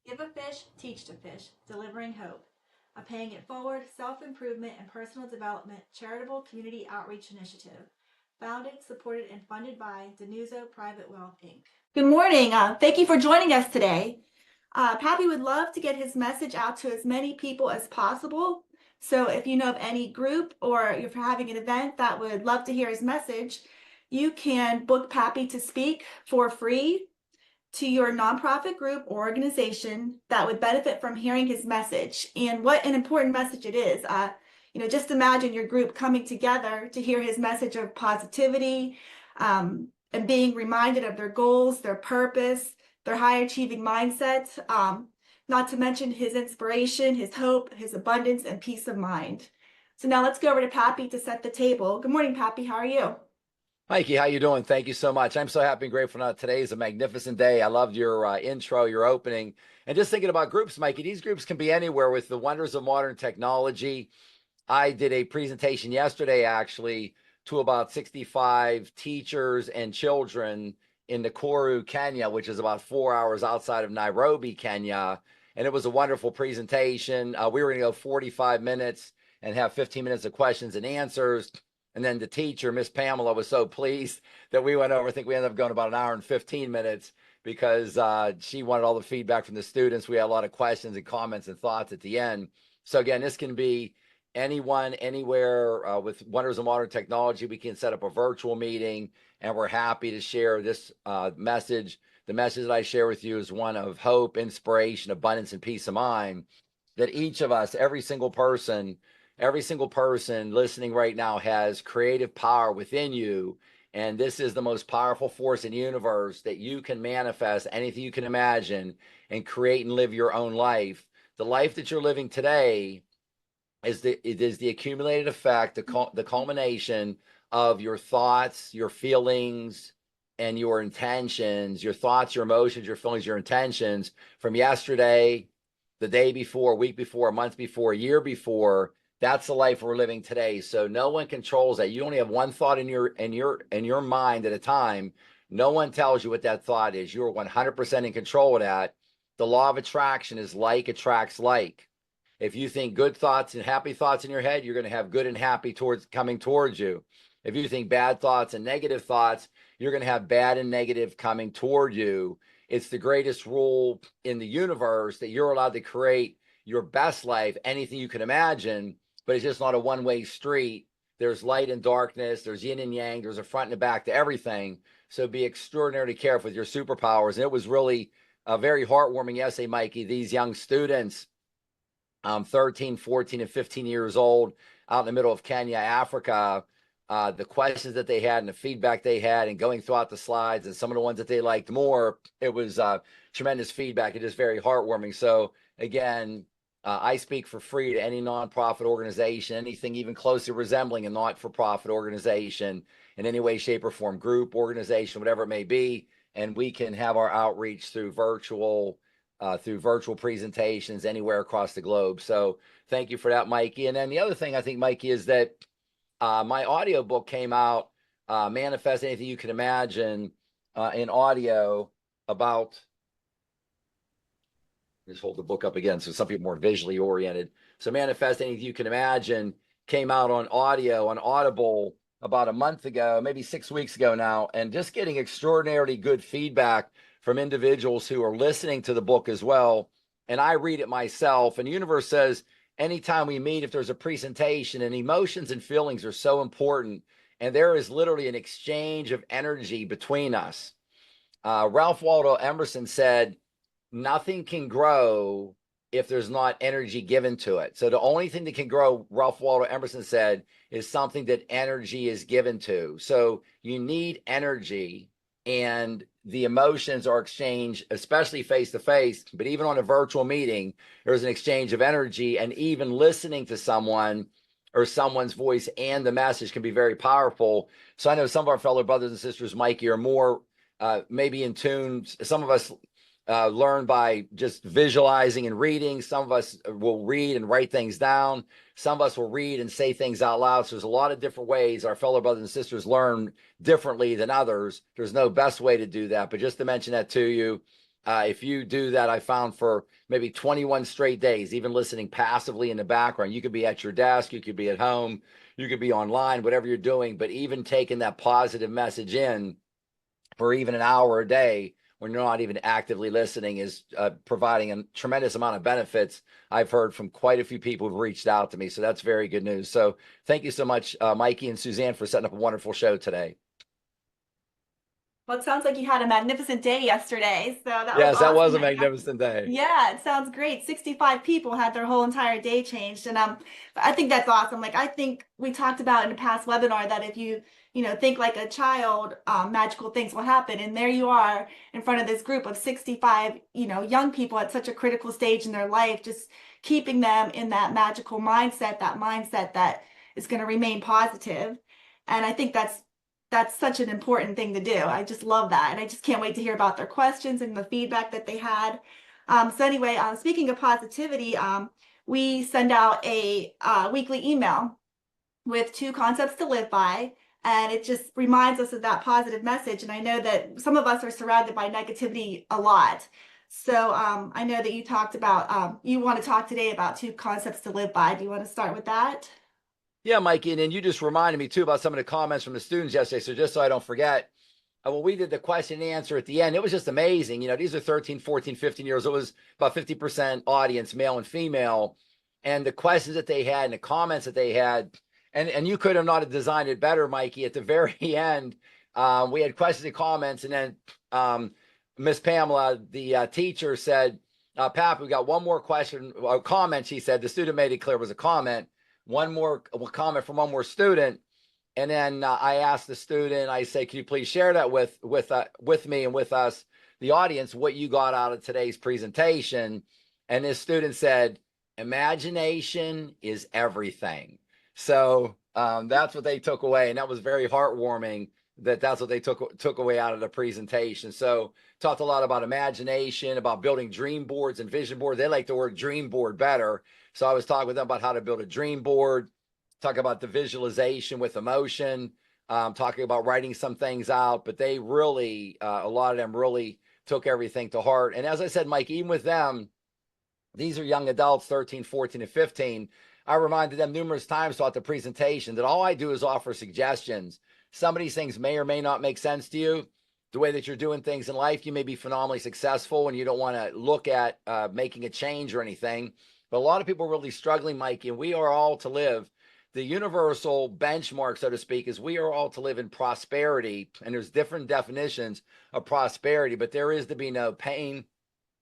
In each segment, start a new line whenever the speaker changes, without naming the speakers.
Give a fish, teach to fish, delivering hope. A Paying It Forward self-improvement and personal development charitable community outreach initiative. Founded, supported, and funded by Denuzo Private Wealth, Inc. Good morning. Thank you for joining us today. Pappy would love to get his message out to as many people as possible. So if you know of any group or if you're having an event that would love to hear his message, you can book Pappy to speak for free to your nonprofit group or organization that would benefit from hearing his message. And what an important message it is. Just imagine your group coming together to hear his message of positivity, and being reminded of their goals, their purpose, their high achieving mindset, not to mention his inspiration, his hope, his abundance, and peace of mind. So now let's go over to Pappy to set the table. Good morning, Pappy. How are you?
Mikey, how you doing? Thank you so much. I'm so happy and grateful. Now, today is a magnificent day. I loved your intro, your opening, and just thinking about groups, Mikey. These groups can be anywhere with the wonders of modern technology. I did a presentation yesterday, actually, to about 65 teachers and children in Nakuru, Kenya, which is about 4 hours outside of Nairobi, Kenya. And it was a wonderful presentation. We were going to go 45 minutes and have 15 minutes of questions and answers. And then the teacher, Miss Pamela, was so pleased that we went over. I think we ended up going about an hour and 15 minutes because she wanted all the feedback from the students. We had a lot of questions and comments and thoughts at the end. So again, this can be anyone, anywhere. With wonders of modern technology, we can set up a virtual meeting, and we're happy to share this message. The message that I share with you is one of hope, inspiration, abundance, and peace of mind, that each of us, every single person listening right now has creative power within you. And this is the most powerful force in the universe, that you can manifest anything you can imagine and create and live your own life. The life that you're living today is the accumulated effect, the culmination of your thoughts, your feelings, and your intentions. Your thoughts, your emotions, your feelings, your intentions from yesterday, the day before, a week before, a month before, a year before. That's the life we're living today. So no one controls that. You only have one thought in your mind at a time. No one tells you what that thought is. You're 100% in control of that. The law of attraction is like attracts like. If you think good thoughts and happy thoughts in your head, you're going to have good and happy coming towards you. If you think bad thoughts and negative thoughts, you're going to have bad and negative coming toward you. It's the greatest rule in the universe that you're allowed to create your best life, anything you can imagine, but it's just not a one-way street. There's light and darkness, there's yin and yang, there's a front and a back to everything. So be extraordinarily careful with your superpowers. And it was really a very heartwarming essay, Mikey. These young students, 13, 14, and 15 years old, out in the middle of Kenya, Africa, the questions that they had and the feedback they had, and going throughout the slides and some of the ones that they liked more, it was tremendous feedback. It is very heartwarming. So again, I speak for free to any nonprofit organization, anything even closely resembling a not-for-profit organization in any way, shape, or form, group, organization, whatever it may be. And we can have our outreach through virtual presentations anywhere across the globe. So thank you for that, Mikey. And then the other thing I think, Mikey, is that my audio book came out, Manifest Anything You Can Imagine, in audio about, just hold the book up again, so some people more visually oriented. So Manifest Anything You Can Imagine came out on audio, on Audible, about a month ago, maybe 6 weeks ago now, and just getting extraordinarily good feedback from individuals who are listening to the book as well. And I read it myself, and the universe says, anytime we meet, if there's a presentation, and emotions and feelings are so important, and there is literally an exchange of energy between us. Ralph Waldo Emerson said, nothing can grow if there's not energy given to it. So the only thing that can grow, Ralph Waldo Emerson said, is something that energy is given to. So you need energy, and the emotions are exchanged, especially face to face, but even on a virtual meeting, there's an exchange of energy. And even listening to someone or someone's voice and the message can be very powerful. So I know some of our fellow brothers and sisters, Mikey, are more maybe in tune. Some of us learn by just visualizing and reading. Some of us will read and write things down. Some of us will read and say things out loud. So there's a lot of different ways our fellow brothers and sisters learn differently than others. There's no best way to do that, but just to mention that to you. If you do that, I found for maybe 21 straight days, even listening passively in the background, you could be at your desk, you could be at home, you could be online, whatever you're doing, but even taking that positive message in for even an hour a day when you're not even actively listening is providing a tremendous amount of benefits. I've heard from quite a few people who've reached out to me. So that's very good news. So thank you so much, Mikey and Suzanne, for setting up a wonderful show today.
Well, it sounds like you had a magnificent day yesterday. So that was
Yes, that was
awesome
a
that you got.
magnificent day.
Yeah, it sounds great. 65 people had their whole entire day changed. And I think that's awesome. Like I think we talked about in a past webinar that if you think like a child, magical things will happen. And there you are in front of this group of 65, young people at such a critical stage in their life, just keeping them in that magical mindset, that mindset that is going to remain positive. And I think that's such an important thing to do. I just love that. And I just can't wait to hear about their questions and the feedback that they had. So anyway, speaking of positivity, we send out a weekly email with 2 concepts to live by. And it just reminds us of that positive message. And I know that some of us are surrounded by negativity a lot. So I know that you talked about, you want to talk today about 2 concepts to live by. Do you want to start with that?
Yeah, Mikey. And then you just reminded me too about some of the comments from the students yesterday. So just so I don't forget, when we did the question and answer at the end, it was just amazing. These are 13, 14, 15 years. It was about 50% audience, male and female. And the questions that they had and the comments that they had, and you could have not have designed it better, Mikey. At the very end, we had questions and comments. And then Miss Pamela, the teacher, said, Pap, we got one more question, or comment. She said, the student made it clear it was a comment. One more comment from one more student. And then I asked the student, I say, can you please share that with me and with us, the audience, what you got out of today's presentation? And this student said, imagination is everything. So that's what they took away. And that was very heartwarming that's what they took away out of the presentation. So talked a lot about imagination, about building dream boards and vision board. They like the word dream board better. So I was talking with them about how to build a dream board, talk about the visualization with emotion, talking about writing some things out, but they really, a lot of them really took everything to heart. And as I said, Mike, even with them, these are young adults, 13, 14, and 15. I reminded them numerous times throughout the presentation that all I do is offer suggestions. Some of these things may or may not make sense to you. The way that you're doing things in life, you may be phenomenally successful and you don't want to look at making a change or anything. But a lot of people are really struggling, Mikey, and we are all to live. The universal benchmark, so to speak, is we are all to live in prosperity. And there's different definitions of prosperity, but there is to be no pain,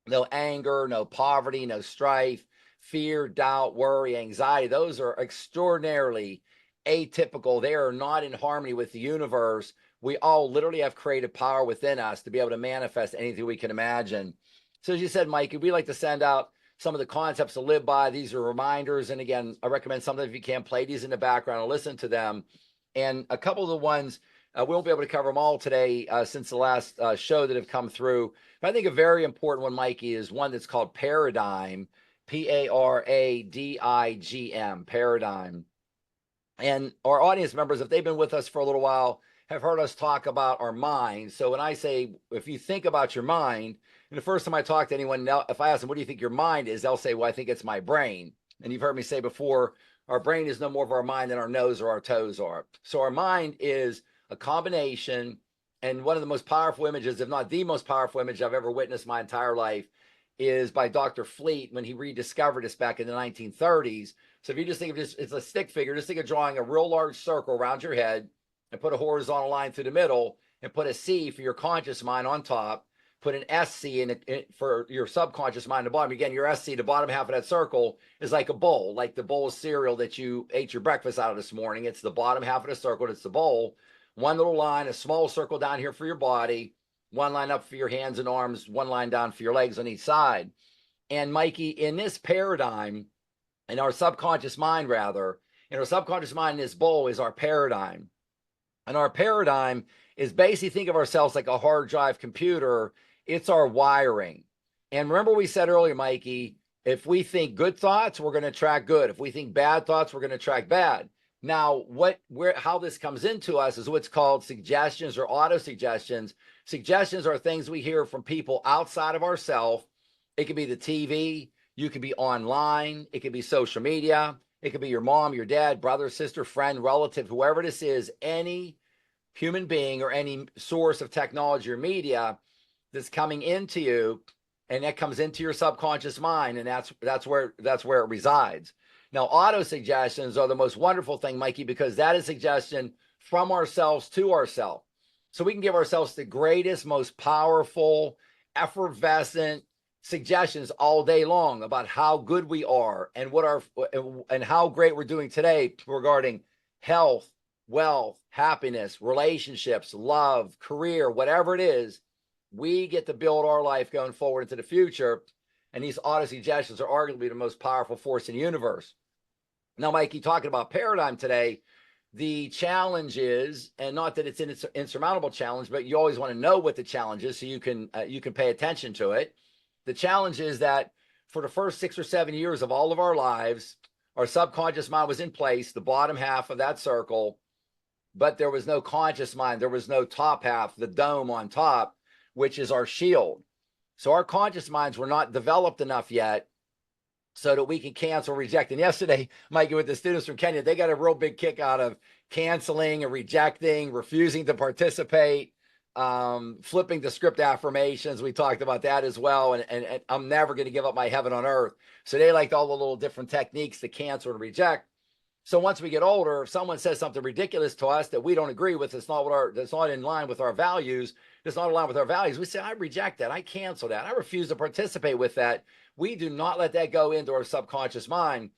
no anger, no poverty, no strife, fear, doubt, worry, anxiety. Those are extraordinarily atypical. They are not in harmony with the universe. We all literally have creative power within us to be able to manifest anything we can imagine. So as you said, Mikey, we like to send out some of the concepts to live by. These are reminders. And again, I recommend something if you can play these in the background and listen to them. And a couple of the ones, we won't be able to cover them all today since the last show that have come through. But I think a very important one, Mikey, is one that's called Paradigm, Paradigm, Paradigm. And our audience members, if they've been with us for a little while, have heard us talk about our mind. So when I say, if you think about your mind, and the first time I talk to anyone, if I ask them, what do you think your mind is? They'll say, well, I think it's my brain. And you've heard me say before, our brain is no more of our mind than our nose or our toes are. So our mind is a combination, and one of the most powerful images, if not the most powerful image I've ever witnessed my entire life, is by Dr. Fleet when he rediscovered this back in the 1930s. So if you just think of this, it's a stick figure, just think of drawing a real large circle around your head and put a horizontal line through the middle and put a C for your conscious mind on top, put an SC in it for your subconscious mind at the bottom. Again, your SC, the bottom half of that circle, is like a bowl, like the bowl of cereal that you ate your breakfast out of this morning. It's the bottom half of the circle. It's the bowl. One little line, a small circle down here for your body, one line up for your hands and arms, one line down for your legs on each side. And Mikey, in this paradigm, in our subconscious mind, rather, in our subconscious mind, this bowl is our paradigm. And our paradigm is basically, think of ourselves like a hard drive computer. It's our wiring. And remember we said earlier, Mikey, if we think good thoughts, we're going to attract good. If we think bad thoughts, we're going to attract bad. Now, how this comes into us is what's called suggestions or auto suggestions. Suggestions are things we hear from people outside of ourselves. It could be the TV, you could be online, it could be social media, it could be your mom, your dad, brother, sister, friend, relative, whoever this is, any human being or any source of technology or media that's coming into you, and that comes into your subconscious mind, and that's where it resides. Now, auto suggestions are the most wonderful thing, Mikey, because that is suggestion from ourselves to ourselves. So we can give ourselves the greatest, most powerful, effervescent suggestions all day long about how good we are and and how great we're doing today regarding health, wealth, happiness, relationships, love, career, whatever it is. We get to build our life going forward into the future. And these auto suggestions are arguably the most powerful force in the universe. Now, Mikey, talking about paradigm today, the challenge is, and not that it's an insurmountable challenge, but you always want to know what the challenge is so you can pay attention to it. The challenge is that for the first 6 or 7 years of all of our lives, our subconscious mind was in place, the bottom half of that circle, but there was no conscious mind. There was no top half, the dome on top, which is our shield. So our conscious minds were not developed enough yet so that we can cancel, reject. And yesterday, Mikey, with the students from Kenya, they got a real big kick out of canceling and rejecting, refusing to participate, flipping the script affirmations. We talked about that as well. And I'm never going to give up my heaven on earth. So they liked all the little different techniques to cancel and reject. So once we get older, if someone says something ridiculous to us that we don't agree with, that's not in line with our values, it's not in line with our values, we say, I reject that, I cancel that, I refuse to participate with that. We do not let that go into our subconscious mind.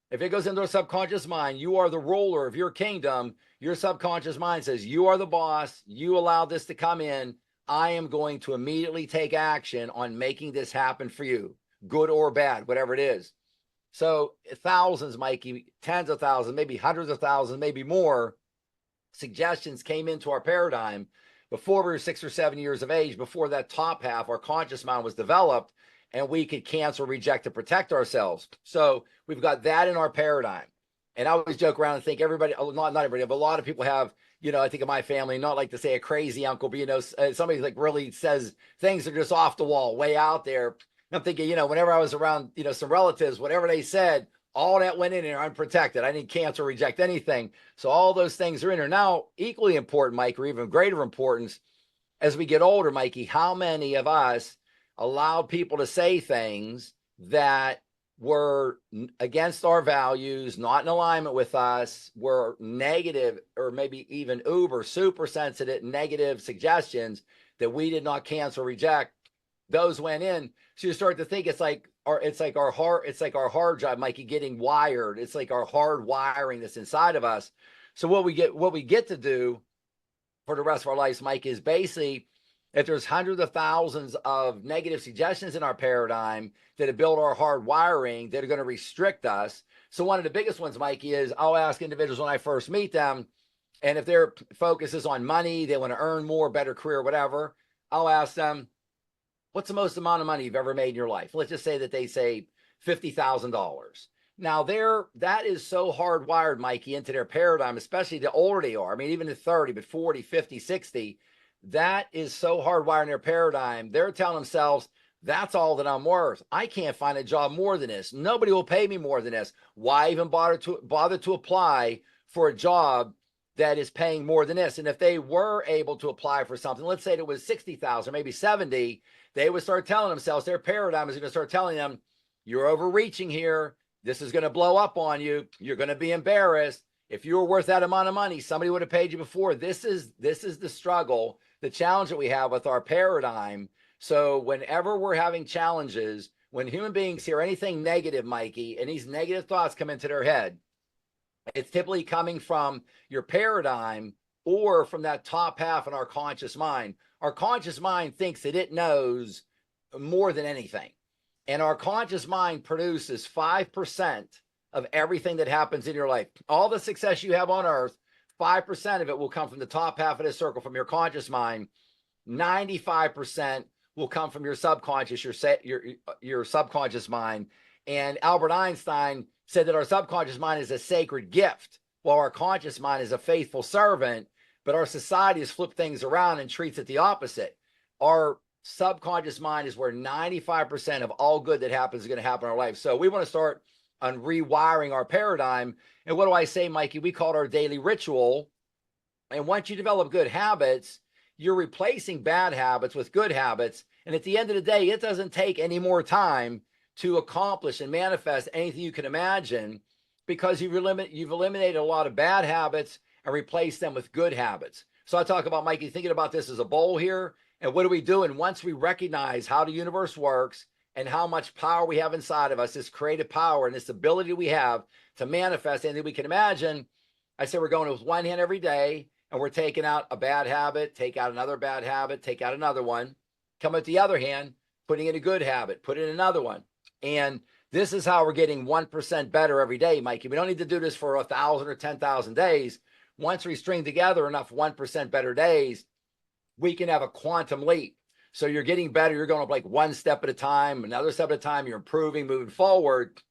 If it goes into our subconscious mind, you are the ruler of your kingdom. Your subconscious mind says, you are the boss, you allowed this to come in, I am going to immediately take action on making this happen for you, good or bad, whatever it is. So thousands, Mikey, tens of thousands, maybe hundreds of thousands, maybe more suggestions came into our paradigm before we were 6 or 7 years of age, before that top half, our conscious mind, was developed, and we could cancel, reject, to protect ourselves. So we've got that in our paradigm. And I always joke around and think everybody, not everybody, but a lot of people have, I think of my family, not like to say a crazy uncle, but, somebody like really says things that are just off the wall, way out there. I'm thinking, whenever I was around, some relatives, whatever they said, all that went in there unprotected. I didn't cancel, reject anything. So all those things are in there. Now, equally important, Mike, or even greater importance, as we get older, Mikey, how many of us allowed people to say things that were against our values, not in alignment with us, were negative, or maybe even super sensitive, negative suggestions that we did not cancel, reject? Those went in. So you start to think it's like our hard drive, Mikey, getting wired. It's like our hard wiring that's inside of us. So what we get to do for the rest of our lives, Mike, is basically, if there's hundreds of thousands of negative suggestions in our paradigm that have built our hard wiring that are going to restrict us. So one of the biggest ones, Mikey, is I'll ask individuals when I first meet them, and if their focus is on money, they want to earn more, better career, whatever, I'll ask them, what's the most amount of money you've ever made in your life? Let's just say that they say $50,000. Now, that is so hardwired, Mikey, into their paradigm, especially the older they are. I mean, even at 30, but 40, 50, 60, that is so hardwired in their paradigm. They're telling themselves, that's all that I'm worth. I can't find a job more than this. Nobody will pay me more than this. Why even bother to apply for a job that is paying more than this? And if they were able to apply for something, let's say it was 60,000, maybe 70, they would start telling themselves, their paradigm is going to start telling them, you're overreaching here. This is going to blow up on you. You're going to be embarrassed. If you were worth that amount of money, somebody would have paid you before. This is the struggle, the challenge that we have with our paradigm. So whenever we're having challenges, when human beings hear anything negative, Mikey, and these negative thoughts come into their head, it's typically coming from your paradigm or from that top half in our conscious mind. Our conscious mind thinks that it knows more than anything. And our conscious mind produces 5% of everything that happens in your life. All the success you have on earth, 5% of it will come from the top half of the circle, from your conscious mind. 95% will come from your subconscious, your subconscious mind. And Albert Einstein said that our subconscious mind is a sacred gift, while our conscious mind is a faithful servant. But our society has flipped things around and treats it the opposite. Our subconscious mind is where 95% of all good that happens is going to happen in our life. So we want to start on rewiring our paradigm. And what do I say, Mikey? We call it our daily ritual. And once you develop good habits, you're replacing bad habits with good habits. And at the end of the day, it doesn't take any more time to accomplish and manifest anything you can imagine, because you've eliminated a lot of bad habits and replaced them with good habits. So I talk about, Mikey, thinking about this as a bowl here. And what do we do? And once we recognize how the universe works and how much power we have inside of us, this creative power and this ability we have to manifest anything we can imagine, I say we're going with one hand every day, and we're taking out a bad habit, take out another bad habit, take out another one, come with the other hand, putting in a good habit, put in another one. And this is how we're getting 1% better every day, Mikey. We don't need to do this for 1,000 or 10,000 days. Once we string together enough 1% better days, we can have a quantum leap. So you're getting better. You're going up like one step at a time, another step at a time. You're improving, moving forward.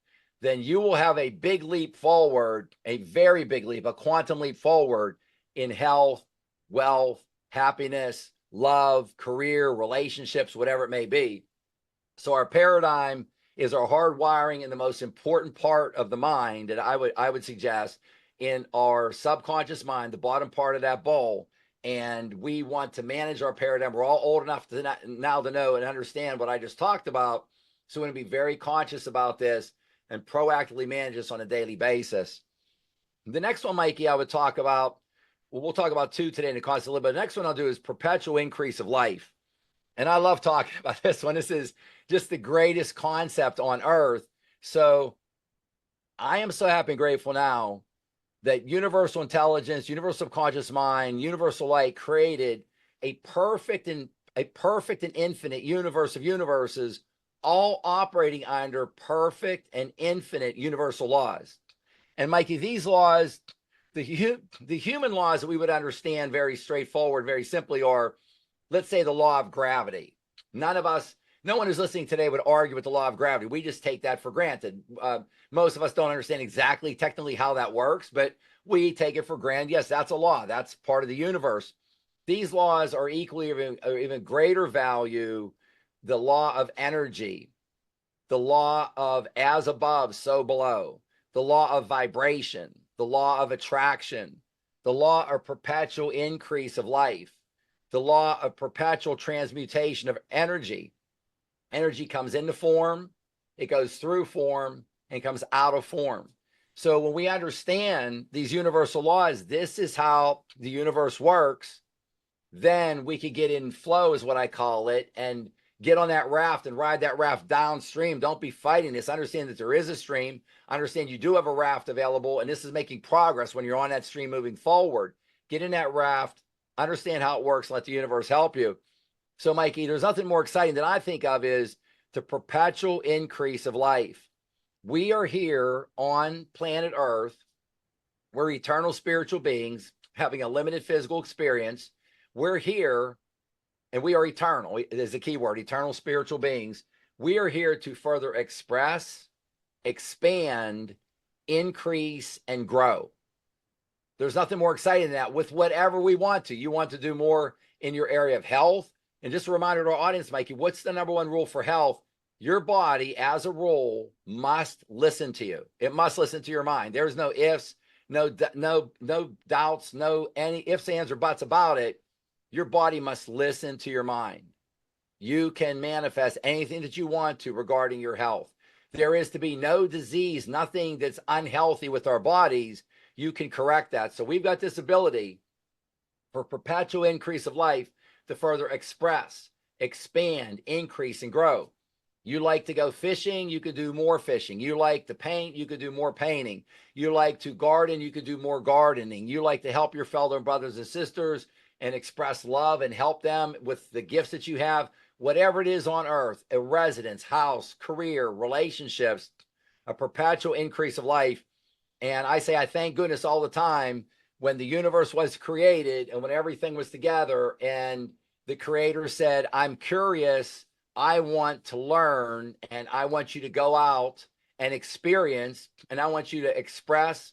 Then you will have a big leap forward, a very big leap, a quantum leap forward in health, wealth, happiness, love, career, relationships, whatever it may be. So our paradigm is our hardwiring, and the most important part of the mind that I would suggest in our subconscious mind, the bottom part of that bowl. And we want to manage our paradigm. We're all old enough to now to know and understand what I just talked about. So we're going to be very conscious about this and proactively manage this on a daily basis. The next one, Mikey, I would talk about, well, we'll talk about two today in the concept a little bit. The next one I'll do is perpetual increase of life. And I love talking about this one. This is just the greatest concept on earth. So I am so happy and grateful now that universal intelligence, universal subconscious mind, universal light created a perfect and infinite universe of universes, all operating under perfect and infinite universal laws. And Mikey, these laws, the human laws that we would understand very straightforward, very simply are, let's say, the law of gravity. No one who's listening today would argue with the law of gravity. We just take that for granted. Most of us don't understand exactly technically how that works, but we take it for granted. Yes, that's a law. That's part of the universe. These laws are equally or even greater value. The law of energy, the law of as above, so below, the law of vibration, the law of attraction, the law of perpetual increase of life, the law of perpetual transmutation of energy. Energy comes into form, it goes through form, and comes out of form. So when we understand these universal laws, this is how the universe works, then we could get in flow, is what I call it, and get on that raft and ride that raft downstream. Don't be fighting this. Understand that there is a stream. Understand you do have a raft available, and this is making progress when you're on that stream moving forward. Get in that raft, understand how it works, let the universe help you. So, Mikey, there's nothing more exciting that I think of is the perpetual increase of life. We are here on planet Earth. We're eternal spiritual beings having a limited physical experience. We're here, and we are eternal. Is the key word, eternal spiritual beings. We are here to further express, expand, increase, and grow. There's nothing more exciting than that with whatever we want to. You want to do more in your area of health. And just a reminder to our audience, Mikey, what's the number one rule for health? Your body, as a rule, must listen to you. It must listen to your mind. There's no ifs, no doubts, no any ifs, ands, or buts about it. Your body must listen to your mind. You can manifest anything that you want to regarding your health. There is to be no disease, nothing that's unhealthy with our bodies. You can correct that. So we've got this ability for perpetual increase of life to further express, expand, increase, and grow. You like to go fishing, you could do more fishing. You like to paint, you could do more painting. You like to garden, you could do more gardening. You like to help your fellow brothers and sisters and express love and help them with the gifts that you have. Whatever it is on earth, a residence, house, career, relationships, a perpetual increase of life. And I say, I thank goodness all the time when the universe was created and when everything was together and the creator said, I'm curious, I want to learn, and I want you to go out and experience, and I want you to express,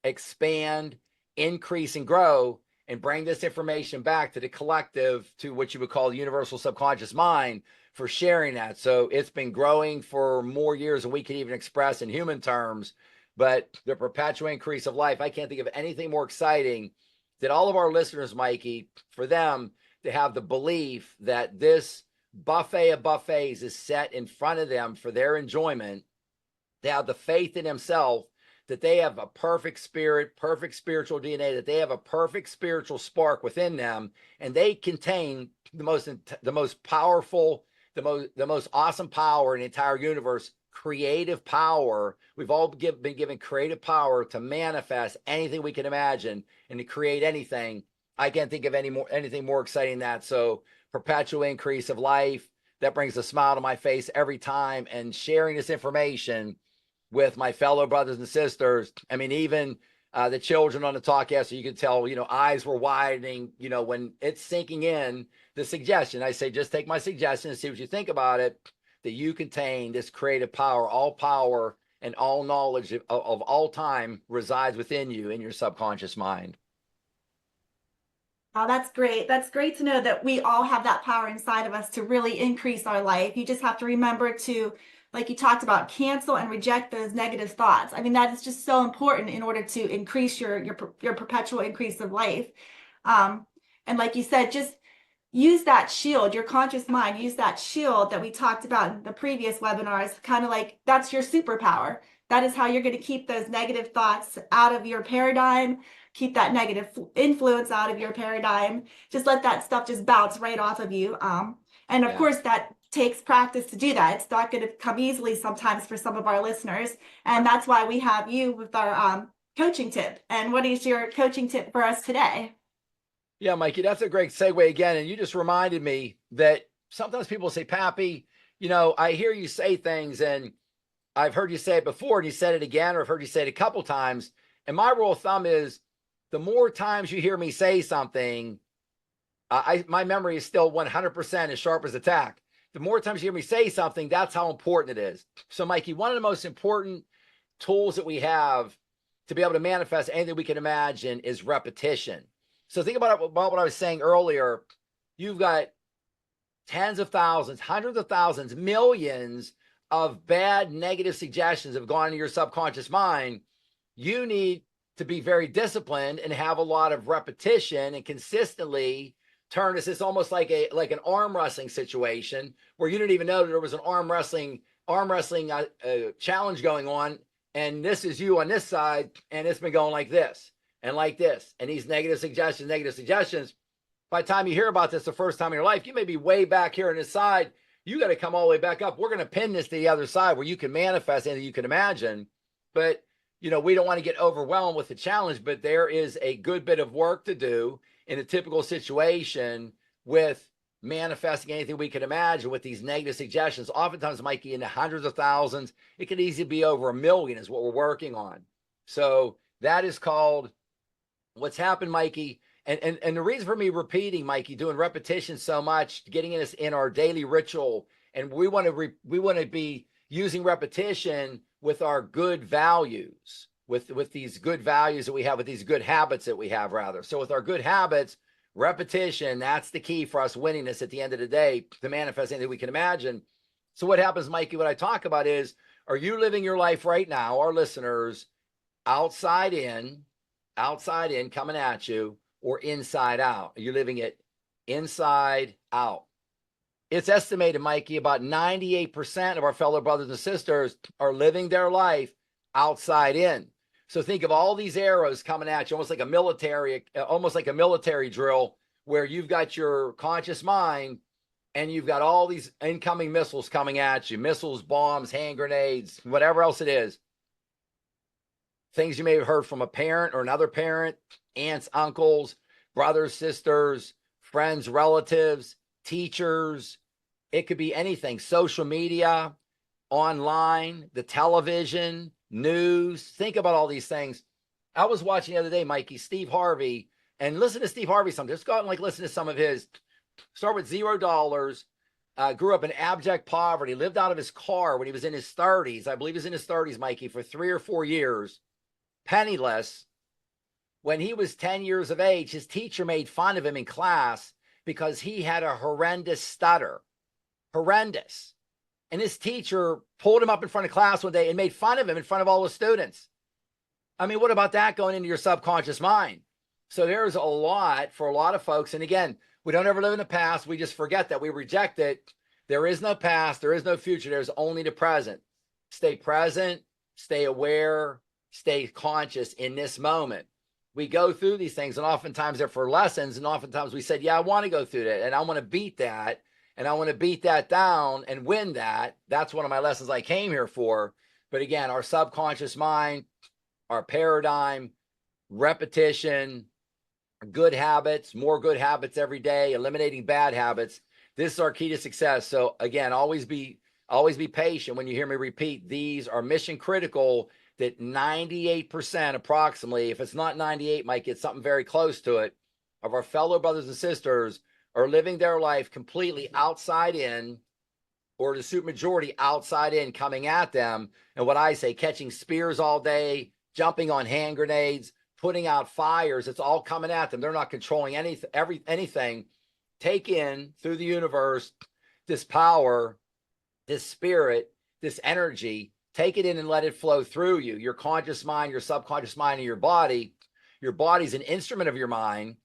expand, increase, and grow. and bring this information back to the collective, to what you would call the universal subconscious mind, for sharing that. So it's been growing for more years than we can even express in human terms. But the perpetual increase of life, I can't think of anything more exciting that all of our listeners, Mikey, for them to have the belief that this buffet of buffets is set in front of them for their enjoyment. They have the faith in themselves that they have a perfect spirit, perfect spiritual DNA, that they have a perfect spiritual spark within them, and they contain the most powerful, the most awesome power in the entire universe, creative power. We've all been given creative power to manifest anything we can imagine and to create anything. I can't think of anything more exciting than that. So perpetual increase of life, that brings a smile to my face every time. And sharing this information with my fellow brothers and sisters. I mean, even the children on the talkcast, so you could tell, eyes were widening, when it's sinking in the suggestion. I say, just take my suggestion and see what you think about it, that you contain this creative power and all knowledge of all time resides within you in your subconscious mind.
Oh, that's great. That's great to know that we all have that power inside of us to really increase our life. You just have to remember to, like you talked about, cancel and reject those negative thoughts. I mean, that is just so important in order to increase your perpetual increase of life. And like you said, just use that shield, your conscious mind, use that shield that we talked about in the previous webinars, kind of like that's your superpower. That is how you're going to keep those negative thoughts out of your paradigm, keep that negative influence out of your paradigm. Just let that stuff just bounce right off of you. And of course, that takes practice to do that. It's not going to come easily sometimes for some of our listeners. And that's why we have you with our coaching tip. And what is your coaching tip for us today?
Yeah, Mikey, that's a great segue again. And you just reminded me that sometimes people say, Pappy, I hear you say things, and I've heard you say it before, and you said it again, or I've heard you say it a couple times. And my rule of thumb is, the more times you hear me say something, my memory is still 100% as sharp as a tack. The more times you hear me say something, that's how important it is. So, Mikey, one of the most important tools that we have to be able to manifest anything we can imagine is repetition. So think about what I was saying earlier. You've got tens of thousands, hundreds of thousands, millions of bad, negative suggestions have gone into your subconscious mind. You need to be very disciplined and have a lot of repetition and consistently turn this. It's almost like an arm wrestling situation where you didn't even know that there was an arm wrestling challenge going on, and this is you on this side, and it's been going like this and like this, and these negative suggestions. By the time you hear about this the first time in your life, you may be way back here on this side. You got to come all the way back up. We're going to pin this to the other side where you can manifest anything you can imagine. But we don't want to get overwhelmed with the challenge, but there is a good bit of work to do in a typical situation with manifesting anything we can imagine with these negative suggestions. Oftentimes, Mikey, in the hundreds of thousands, it could easily be over 1 million is what we're working on. So that is called what's happened, Mikey. And the reason for me repeating, Mikey, doing repetition so much, getting this in our daily ritual, and we want to be using repetition with our good values, with these good values that we have, with these good habits that we have, rather. So with our good habits, repetition, that's the key for us winning this at the end of the day, to manifest anything we can imagine. So what happens, Mikey, what I talk about is, are you living your life right now, our listeners, outside in, coming at you, or inside out? Are you living it inside out? It's estimated, Mikey, about 98% of our fellow brothers and sisters are living their life outside in. So think of all these arrows coming at you, almost like a military drill, where you've got your conscious mind and you've got all these incoming missiles coming at you, missiles, bombs, hand grenades, whatever else it is. Things you may have heard from a parent or another parent, aunts, uncles, brothers, sisters, friends, relatives, teachers. It could be anything, social media, online, the television, news. Think about all these things. I was watching the other day, Mikey, Steve Harvey, and listen to Steve Harvey sometimes. Just go out and listen to some of his. Start with $0. Grew up in abject poverty, lived out of his car when he was in his 30s. I believe he was in his 30s, Mikey, for 3 or 4 years, penniless. When he was 10 years of age, his teacher made fun of him in class because he had a horrendous stutter. Horrendous. And his teacher pulled him up in front of class one day and made fun of him in front of all the students. I mean, what about that going into your subconscious mind? So there's a lot for a lot of folks. And again, we don't ever live in the past. We just forget that. We reject it. There is no past. There is no future. There's only the present. Stay present, stay aware, stay conscious in this moment. We go through these things, and oftentimes they're for lessons. And oftentimes we said, yeah, I want to go through that. And I want to beat that. And I want to beat that down and win that. That's one of my lessons I came here for. But again, our subconscious mind, our paradigm, repetition, good habits, more good habits every day, eliminating bad habits. This is our key to success. So again, always be patient when you hear me repeat. These are mission critical, that 98% approximately, if it's not 98, might get something very close to it, of our fellow brothers and sisters are living their life completely outside in, or the super majority outside in, coming at them. And what I say, catching spears all day, jumping on hand grenades, putting out fires, it's all coming at them. They're not controlling anything. Take in through the universe this power, this spirit, this energy. Take it in and let it flow through you. Your conscious mind, your subconscious mind, and your body. Your body's an instrument of your mind,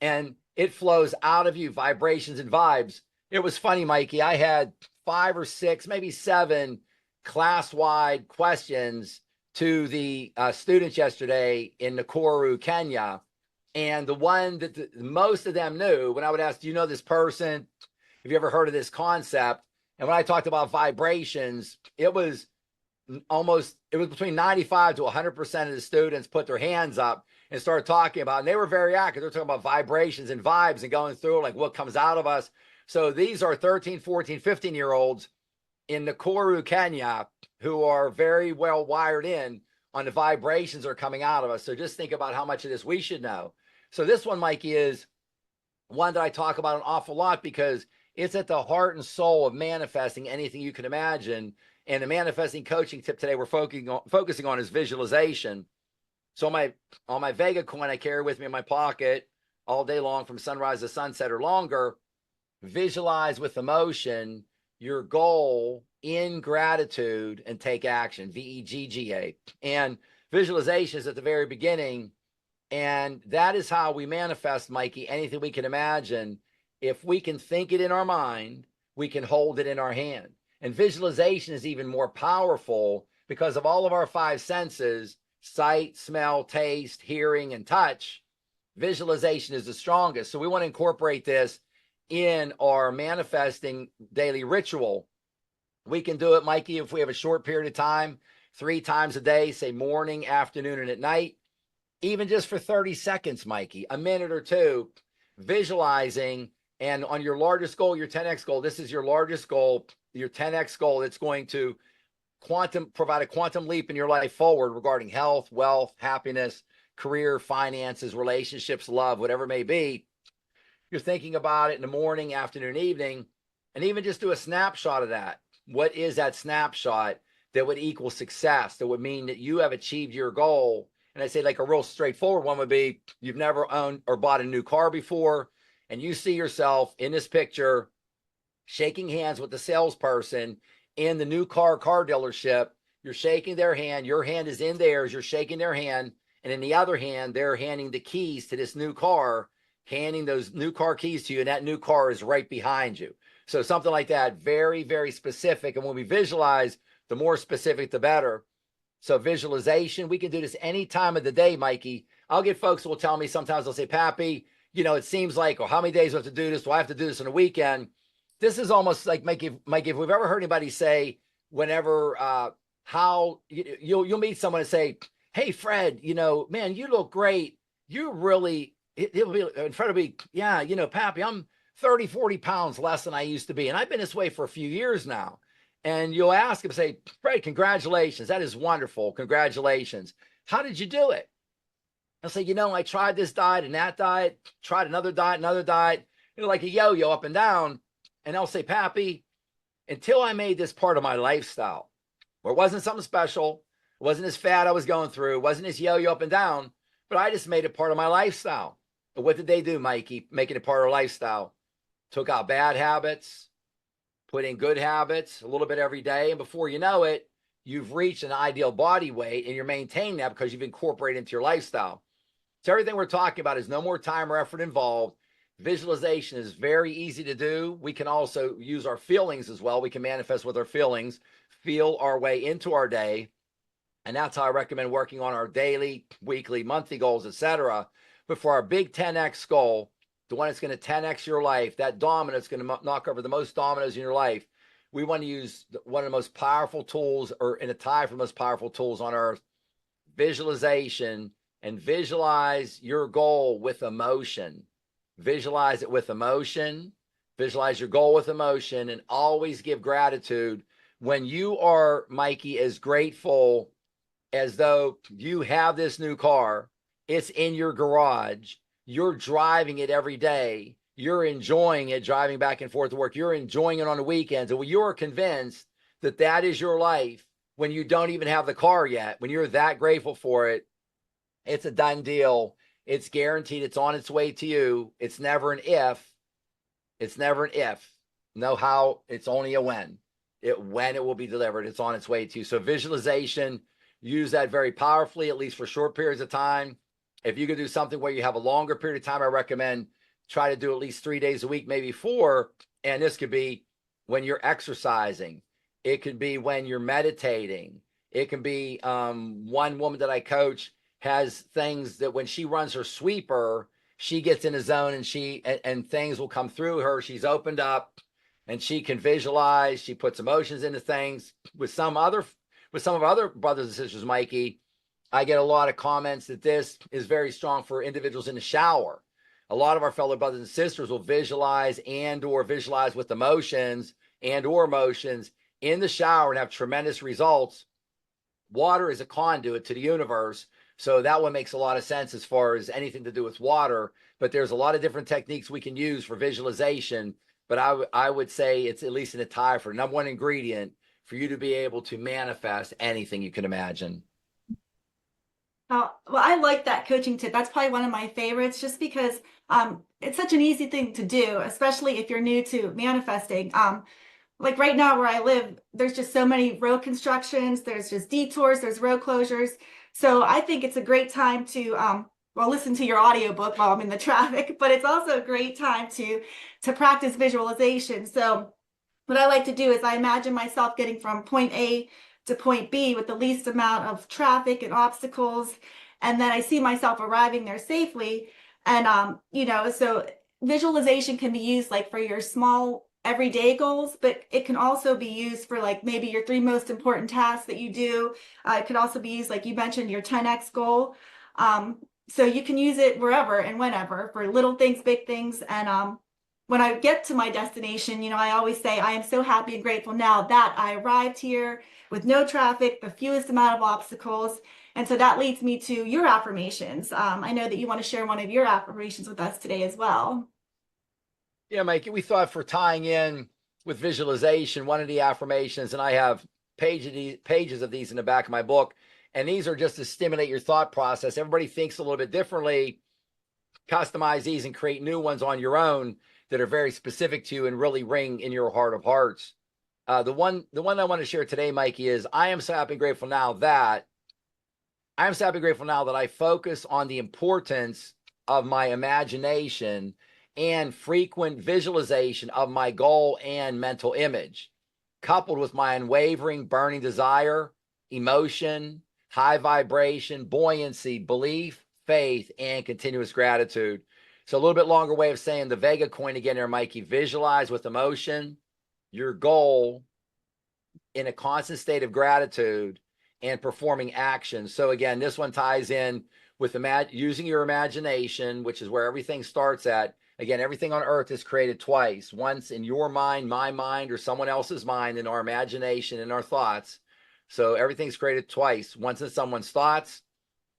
and it flows out of you, vibrations and vibes. It was funny, Mikey. I had 5 or 6, maybe 7 class-wide questions to the students yesterday in Nakuru, Kenya. And the one that most of them knew, when I would ask, do you know this person? Have you ever heard of this concept? And when I talked about vibrations, it was between 95 to 100% of the students put their hands up and started talking about, and they were very accurate. They're talking about vibrations and vibes and going through like what comes out of us. So these are 13, 14, 15-year-olds in Nakuru, Kenya, who are very well wired in on the vibrations that are coming out of us. So just think about how much of this we should know. So this one, Mikey, is one that I talk about an awful lot because it's at the heart and soul of manifesting anything you can imagine. And the manifesting coaching tip today we're focusing on is visualization. So on my Vega coin I carry with me in my pocket all day long from sunrise to sunset or longer, visualize with emotion your goal in gratitude and take action, VEGGA. And visualization is at the very beginning. And that is how we manifest, Mikey, anything we can imagine. If we can think it in our mind, we can hold it in our hand. And visualization is even more powerful because of all of our 5 senses, sight, smell, taste, hearing, and touch. Visualization is the strongest. So we want to incorporate this in our manifesting daily ritual. We can do it, Mikey, if we have a short period of time, 3 times a day, say morning, afternoon, and at night, even just for 30 seconds, Mikey, a minute or 2, visualizing. And on your largest goal, your 10X goal, this is your largest goal, your 10X goal that's going to provide a quantum leap in your life forward regarding health, wealth, happiness, career, finances, relationships, love, whatever it may be. You're thinking about it in the morning, afternoon, evening, and even just do a snapshot of that. What is that snapshot that would equal success? That would mean that you have achieved your goal. And I say like a real straightforward one would be, you've never owned or bought a new car before, and you see yourself in this picture shaking hands with the salesperson in the new car dealership. You're shaking their hand. Your hand is in theirs. You're shaking their hand. And in the other hand, they're handing the keys to this new car, handing those new car keys to you. And that new car is right behind you. So something like that, very, very specific. And when we visualize, the more specific, the better. So visualization, we can do this any time of the day, Mikey. I'll get folks who will tell me sometimes, they'll say, Pappy, it seems like, or how many days do I have to do this? Do I have to do this on a weekend? This is almost like, Mikey, if we've ever heard anybody say, whenever, how you'll meet someone and say, hey, Fred, man, you look great. You really, it'll be incredibly, yeah, Pappy, I'm 30, 40 pounds less than I used to be. And I've been this way for a few years now. And you'll ask him, say, Fred, congratulations. That is wonderful. Congratulations. How did you do it? I'll say, I tried this diet and that diet, tried another diet, like a yo-yo up and down. And I'll say, Pappy, until I made this part of my lifestyle, where it wasn't something special, it wasn't this fad I was going through, it wasn't this yo-yo up and down, but I just made it part of my lifestyle. And what did they do, Mikey? Making it part of our lifestyle. Took out bad habits, put in good habits a little bit every day. And before you know it, you've reached an ideal body weight and you're maintaining that because you've incorporated into your lifestyle. So everything we're talking about is no more time or effort involved. Visualization is very easy to do. We can also use our feelings as well. We can manifest with our feelings, feel our way into our day. And that's how I recommend working on our daily, weekly, monthly goals, etc. But for our big 10x goal, the one that's going to 10x your life, that domino is going to knock over the most dominoes in your life. We want to use one of the most powerful tools, or in a tie for the most powerful tools on earth, visualization, and visualize your goal with emotion. Visualize it with emotion, visualize your goal with emotion, and always give gratitude. When you are, Mikey, as grateful as though you have this new car, it's in your garage, you're driving it every day, you're enjoying it, driving back and forth to work, you're enjoying it on the weekends, and when you're convinced that that is your life, when you don't even have the car yet, when you're that grateful for it, it's a done deal. It's guaranteed. It's on its way to you. It's never an if. It's never an if. No how. It's only a when. When it will be delivered. It's on its way to you. So visualization, use that very powerfully, at least for short periods of time. If you could do something where you have a longer period of time, I recommend try to do at least 3 days a week, maybe 4. And this could be when you're exercising. It could be when you're meditating. It can be one woman that I coach has things that when she runs her sweeper, she gets in a zone and things will come through her. She's opened up and she can visualize. She puts emotions into things. With some of our other brothers and sisters, Mikey, I get a lot of comments that this is very strong for individuals in the shower. A lot of our fellow brothers and sisters will visualize or visualize with emotions or emotions in the shower and have tremendous results. Water is a conduit to the universe. So that one makes a lot of sense as far as anything to do with water, but there's a lot of different techniques we can use for visualization. But I would say it's at least in a tie for number one ingredient for you to be able to manifest anything you can imagine.
Well, I like that coaching tip. That's probably one of my favorites just because it's such an easy thing to do, especially if you're new to manifesting. Like right now where I live, there's just so many road constructions, there's just detours, there's road closures. So I think it's a great time to listen to your audiobook while I'm in the traffic, but it's also a great time to practice visualization. So what I like to do is I imagine myself getting from point A to point B with the least amount of traffic and obstacles, and then I see myself arriving there safely. And so visualization can be used like for your small everyday goals, but it can also be used for like maybe your 3 most important tasks that you do. It could also be used, like you mentioned, your 10x goal. So you can use it wherever and whenever for little things, big things. And when I get to my destination, I always say, I am so happy and grateful now that I arrived here with no traffic, the fewest amount of obstacles. And so that leads me to your affirmations. I know that you want to share one of your affirmations with us today as well.
Yeah, Mike, we thought for tying in with visualization, one of the affirmations, and I have pages of these in the back of my book, and these are just to stimulate your thought process. Everybody thinks a little bit differently. Customize these and create new ones on your own that are very specific to you and really ring in your heart of hearts. The one I want to share today, Mikey, is I am so happy and grateful now that I focus on the importance of my imagination and frequent visualization of my goal and mental image, coupled with my unwavering burning desire, emotion, high vibration, buoyancy, belief, faith, and continuous gratitude. So a little bit longer way of saying the Vega coin again there, Mikey. Visualize with emotion your goal in a constant state of gratitude and performing action. So again, this one ties in with using your imagination, which is where everything starts at. Again, everything on earth is created twice, once in your mind, my mind, or someone else's mind, in our imagination and our thoughts. So everything's created twice, once in someone's thoughts,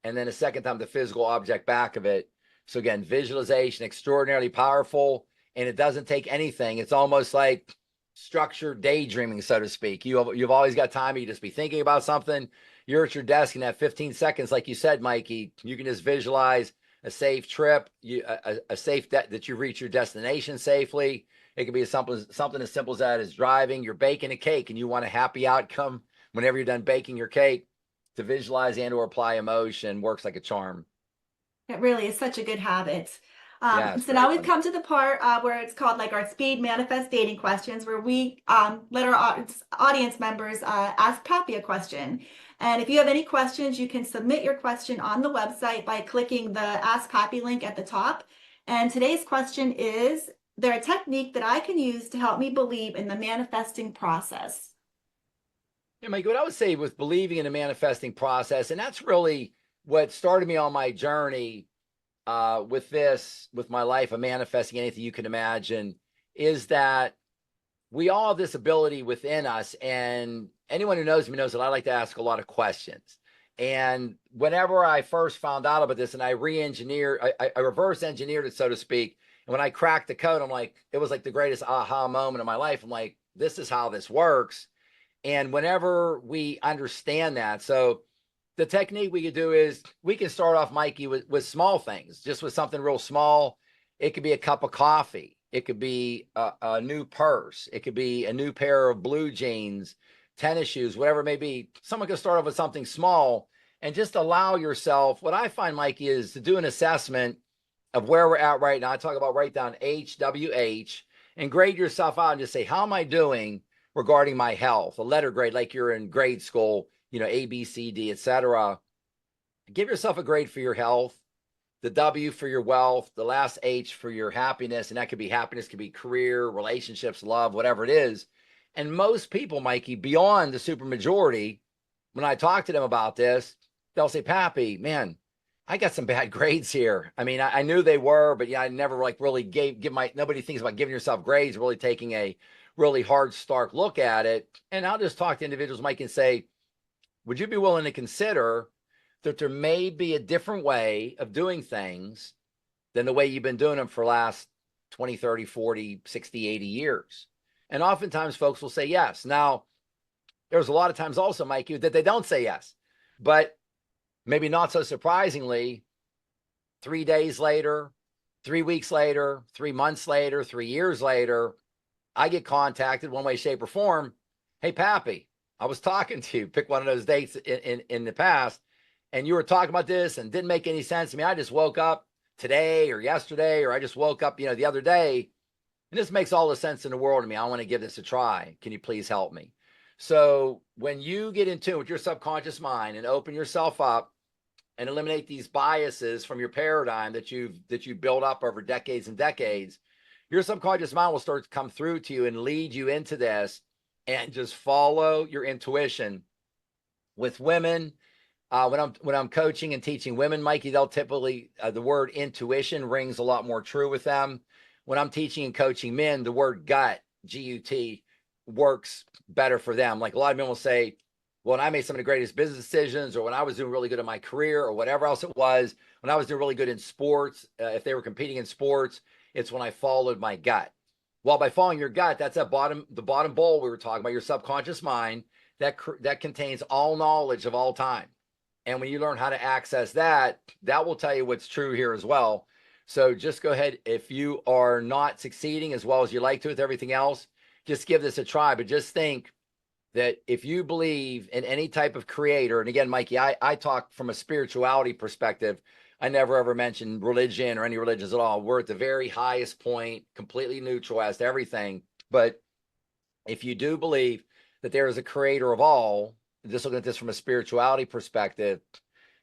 and then a second time the physical object back of it. So again, visualization, extraordinarily powerful, and it doesn't take anything. It's almost like structured daydreaming, so to speak. You've always got time. You just be thinking about something. you're at your desk in that 15 seconds, like you said, Mikey, you can just visualize a safe trip, a safe that you reach your destination safely. It could be something as simple as that as driving. You're baking a cake and you want a happy outcome whenever you're done baking your cake. To visualize and or apply emotion works like a charm.
It really is such a good habit.
Yeah, it's
So
very
now we've
fun.
come to the part where it's called like our speed manifest dating questions, where we let our audience members ask Pappy a question. And if you have any questions, you can submit your question on the website by clicking the Ask Pappy link at the top. And today's question is, there a technique that I can use to help me believe in the manifesting process?
Yeah, Mike, what I would say with believing in the manifesting process, and that's really what started me on my journey with my life of manifesting anything you can imagine, is that we all have this ability within us. And anyone who knows me knows that I like to ask a lot of questions. And whenever I first found out about this and I reverse engineered it, so to speak. And when I cracked the code, I'm like, it was like the greatest aha moment of my life. I'm like, this is how this works. And whenever we understand that, so the technique we could do is we can start off, Mikey, with small things, just with something real small. It could be a cup of coffee. It could be a new purse. It could be a new pair of blue jeans, tennis shoes, whatever it may be. Someone could start off with something small and just allow yourself. What I find, Mikey, is to do an assessment of where we're at right now. I talk about write down HWH and grade yourself out and just say, how am I doing regarding my health? A letter grade, like you're in grade school, A, B, C, D, etc. Give yourself a grade for your health, the W for your wealth, the last H for your happiness. And that could be happiness, could be career, relationships, love, whatever it is. And most people, Mikey, beyond the super majority, when I talk to them about this, they'll say, Pappy, man, I got some bad grades here. I mean, I knew they were, but yeah, I never like really nobody thinks about giving yourself grades, really taking a really hard, stark look at it. And I'll just talk to individuals, Mike, and say, would you be willing to consider that there may be a different way of doing things than the way you've been doing them for the last 20, 30, 40, 60, 80 years? And oftentimes folks will say yes. Now, there's a lot of times also, Mikey, that they don't say yes. But maybe not so surprisingly, 3 days later, 3 weeks later, 3 months later, 3 years later, I get contacted one way, shape, or form. Hey, Pappy, I was talking to you, pick one of those dates in the past, and you were talking about this and didn't make any sense to me. I just woke up today or yesterday, or I just woke up, the other day, and this makes all the sense in the world to me. I want to give this a try. Can you please help me? So when you get in tune with your subconscious mind and open yourself up and eliminate these biases from your paradigm that you've built up over decades and decades, your subconscious mind will start to come through to you and lead you into this, and just follow your intuition. With women, when I'm coaching and teaching women, Mikey, they'll typically the word intuition rings a lot more true with them. When I'm teaching and coaching men, the word gut, G-U-T, works better for them. Like a lot of men will say, well, when I made some of the greatest business decisions, or when I was doing really good in my career, or whatever else it was, when I was doing really good in sports, if they were competing in sports, it's when I followed my gut. Well, by following your gut, that's the bottom bowl we were talking about, your subconscious mind that contains all knowledge of all time. And when you learn how to access that, that will tell you what's true here as well. So just go ahead. If you are not succeeding as well as you like to with everything else, just give this a try. But just think that if you believe in any type of creator, and again, Mikey, I talk from a spirituality perspective. I never ever mentioned religion or any religions at all. We're at the very highest point, completely neutral as to everything. But if you do believe that there is a creator of all, just looking at this from a spirituality perspective,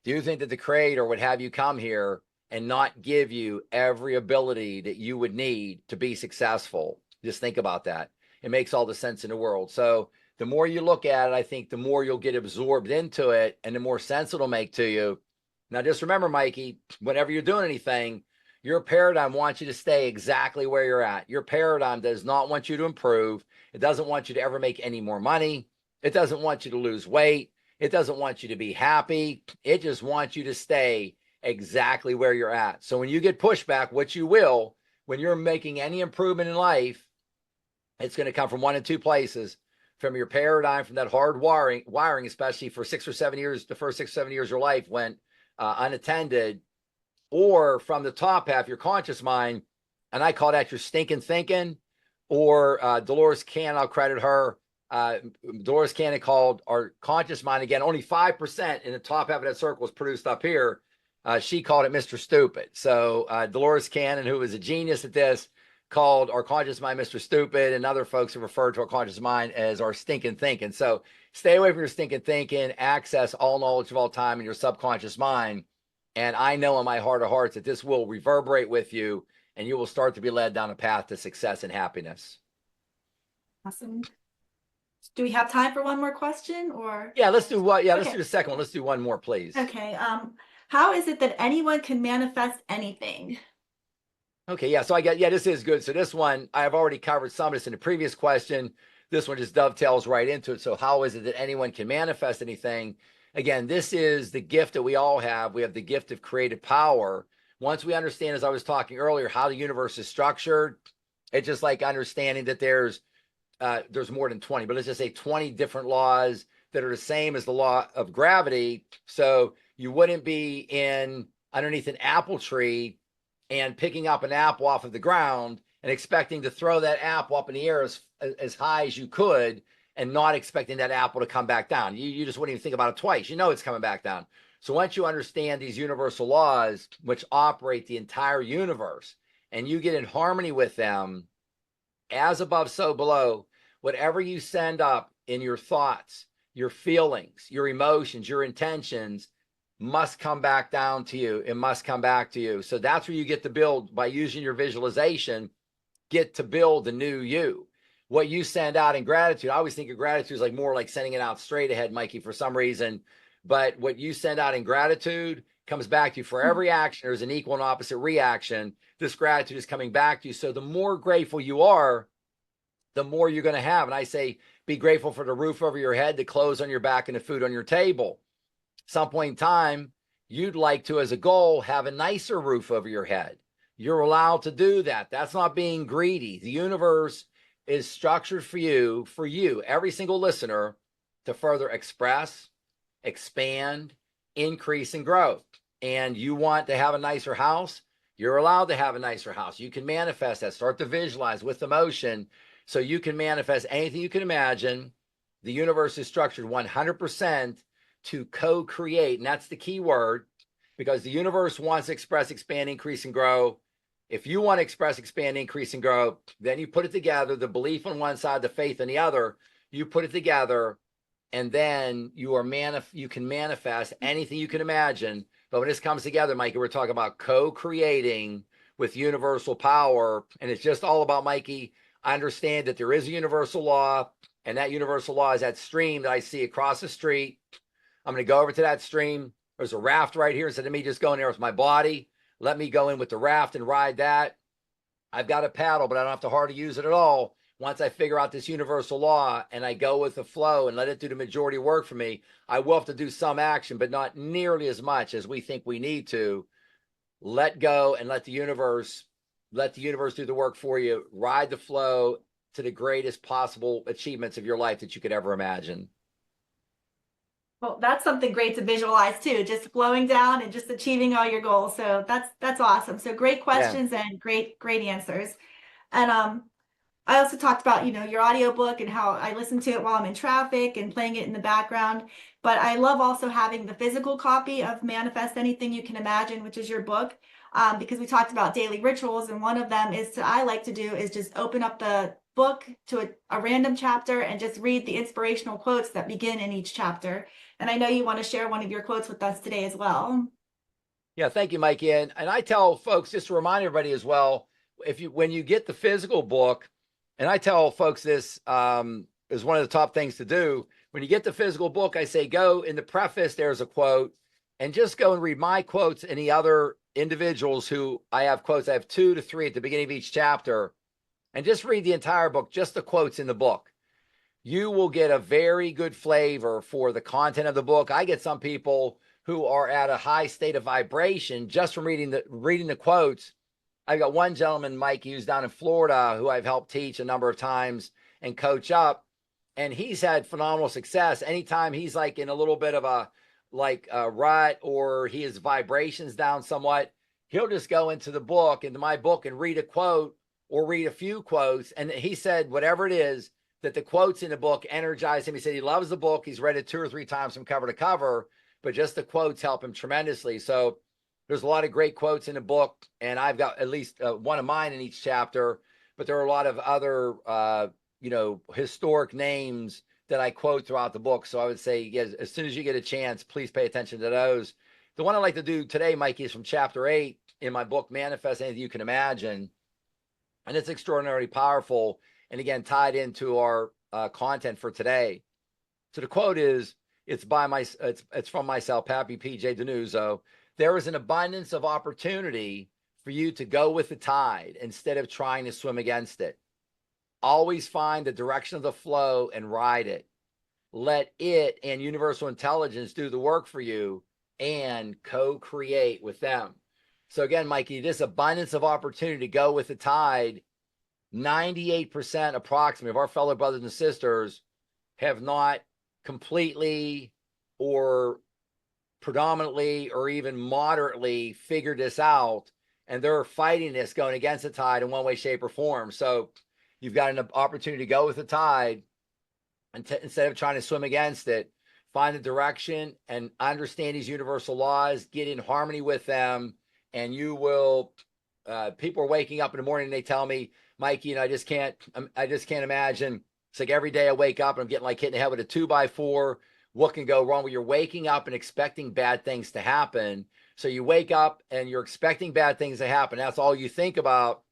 do you think that the creator would have you come here and not give you every ability that you would need to be successful? Just think about that. It makes all the sense in the world. So the more you look at it, I think the more you'll get absorbed into it, and the more sense it'll make to you. Now, just remember, Mikey, whenever you're doing anything, your paradigm wants you to stay exactly where you're at. Your paradigm does not want you to improve. It doesn't want you to ever make any more money. It doesn't want you to lose weight. It doesn't want you to be happy. It just wants you to stay exactly where you're at. So when you get pushback, which you will, when you're making any improvement in life, it's going to come from one of two places. from your paradigm, from that hard wiring, especially for 6 or 7 years, the first 6 or 7 years of your life went unattended, or from the top half, your conscious mind, and I call that your stinking thinking, or Dolores Cannon, I'll credit her. Dolores Cannon called our conscious mind, again, only 5% in the top half of that circle is produced up here. She called it Mr. Stupid. So Dolores Cannon, who is a genius at this, called our conscious mind Mr. Stupid, and other folks have referred to our conscious mind as our stinking thinking. So stay away from your stinking thinking, access all knowledge of all time in your subconscious mind. And I know in my heart of hearts that this will reverberate with you, and you will start to be led down a path to success and happiness.
Awesome. Do we have time for one more question, or?
Yeah, let's do what? Yeah,
Okay.
let's do the second one. Let's do one more, please.
Okay. How is it that anyone can manifest anything?
Okay, yeah. So this is good. So this one, I've already covered some of this in the previous question. This one just dovetails right into it. So how is it that anyone can manifest anything? Again, this is the gift that we all have. We have the gift of creative power. Once we understand, as I was talking earlier, how the universe is structured, it's just like understanding that there's more than 20, but let's just say 20 different laws that are the same as the law of gravity. So you wouldn't be underneath an apple tree and picking up an apple off of the ground and expecting to throw that apple up in the air as high as you could, and not expecting that apple to come back down. You just wouldn't even think about it twice. You know it's coming back down. So once you understand these universal laws, which operate the entire universe, and you get in harmony with them, as above, so below, whatever you send up in your thoughts, your feelings, your emotions, your intentions, must come back down to you. It must come back to you. So that's where you get to build, by using your visualization, get to build the new you. What you send out in gratitude, I always think of gratitude as more like sending it out straight ahead, Mikey, for some reason. But what you send out in gratitude comes back to you. For every action, there's an equal and opposite reaction. This gratitude is coming back to you. So the more grateful you are, the more you're going to have. And I say, be grateful for the roof over your head, the clothes on your back, and the food on your table. Some point in time, you'd like to, as a goal, have a nicer roof over your head. You're allowed to do that. That's not being greedy. The universe is structured for you, every single listener, to further express, expand, increase, and grow. And you want to have a nicer house, you're allowed to have a nicer house. You can manifest that. Start to visualize with emotion, so you can manifest anything you can imagine. The universe is structured 100% to co-create, and that's the key word, because the universe wants to express, expand, increase, and grow. If you want to express, expand, increase, and grow, then you put it together, the belief on one side, the faith on the other, you put it together, and then you can manifest anything you can imagine. But when this comes together, Mikey, we're talking about co-creating with universal power. And it's just all about, Mikey, I understand that there is a universal law, and that universal law is that stream that I see across the street. I'm going to go over to that stream. There's a raft right here. Instead of me just going there with my body, let me go in with the raft and ride that. I've got a paddle, but I don't have to hardly use it at all. Once I figure out this universal law and I go with the flow and let it do the majority work for me, I will have to do some action, but not nearly as much as we think we need to. Let go and let the universe do the work for you. Ride the flow to the greatest possible achievements of your life that you could ever imagine.
Well, that's something great to visualize too, just flowing down and just achieving all your goals. So that's awesome. So great questions and great answers. And I also talked about, your audiobook and how I listen to it while I'm in traffic and playing it in the background. But I love also having the physical copy of Manifest Anything You Can Imagine, which is your book, because we talked about daily rituals. And one of them I like to do is just open up the book to a random chapter and just read the inspirational quotes that begin in each chapter. And I know you want to share one of your quotes with us today as well.
Yeah, thank you, Mikey. And I tell folks, just to remind everybody as well, when you get the physical book, and I tell folks this is one of the top things to do. When you get the physical book, I say, go in the preface, there's a quote, and just go and read my quotes and the other individuals who I have quotes. I have 2 to 3 at the beginning of each chapter, and just read the entire book, just the quotes in the book. You will get a very good flavor for the content of the book. I get some people who are at a high state of vibration just from reading the quotes. I've got one gentleman, Mike, who's down in Florida, who I've helped teach a number of times and coach up. and he's had phenomenal success. Anytime he's like in a little bit of a rut, or his vibrations down somewhat, he'll just go into my book, and read a quote or read a few quotes. And he said, whatever it is, that the quotes in the book energize him. He said he loves the book. He's read it 2 or 3 times from cover to cover, but just the quotes help him tremendously. So there's a lot of great quotes in the book, and I've got at least one of mine in each chapter, but there are a lot of other, historic names that I quote throughout the book. So I would say, yes, as soon as you get a chance, please pay attention to those. The one I'd like to do today, Mikey, is from chapter 8 in my book, Manifest Anything You Can Imagine. And it's extraordinarily powerful, and again, tied into our content for today. So the quote is, it's from myself, Pappy PJ DiNuzzo. There is an abundance of opportunity for you to go with the tide instead of trying to swim against it. Always find the direction of the flow and ride it. Let it and universal intelligence do the work for you, and co-create with them. So again, Mikey, this abundance of opportunity to go with the tide, 98% approximately of our fellow brothers and sisters have not completely or predominantly or even moderately figured this out, and they're fighting this, going against the tide in one way, shape, or form. So you've got an opportunity to go with the tide, and instead of trying to swim against it, find the direction and understand these universal laws, get in harmony with them, and you will. People are waking up in the morning and they tell me, Mikey, I just can't imagine. It's like every day I wake up and I'm getting like hit in the head with a 2x4. What can go wrong? Well, you're waking up and expecting bad things to happen. So you wake up and you're expecting bad things to happen. That's all you think about.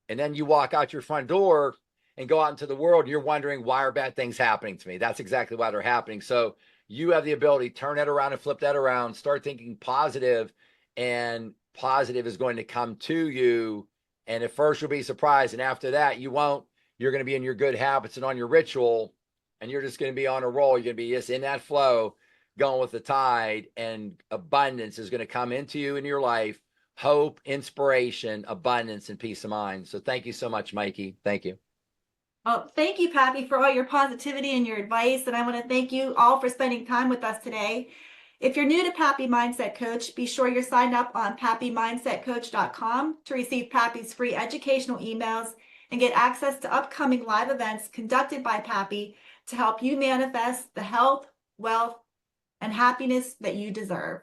And then you walk out your front door and go out into the world, and you're wondering, why are bad things happening to me? That's exactly why they're happening. So you have the ability to turn that around and flip that around, start thinking positive, and positive is going to come to you. And at first you'll be surprised, and after that you won't. You're going to be in your good habits and on your ritual, and you're just going to be on a roll. You're going to be just in that flow, going with the tide, and abundance is going to come into you in your life. Hope, inspiration, abundance, and peace of mind. So thank you so much, Mikey. Thank you.
Well, thank you, Pappy, for all your positivity and your advice. And I want to thank you all for spending time with us today. If you're new to Pappy Mindset Coach, be sure you're signed up on pappymindsetcoach.com to receive Pappy's free educational emails and get access to upcoming live events conducted by Pappy to help you manifest the health, wealth, and happiness that you deserve.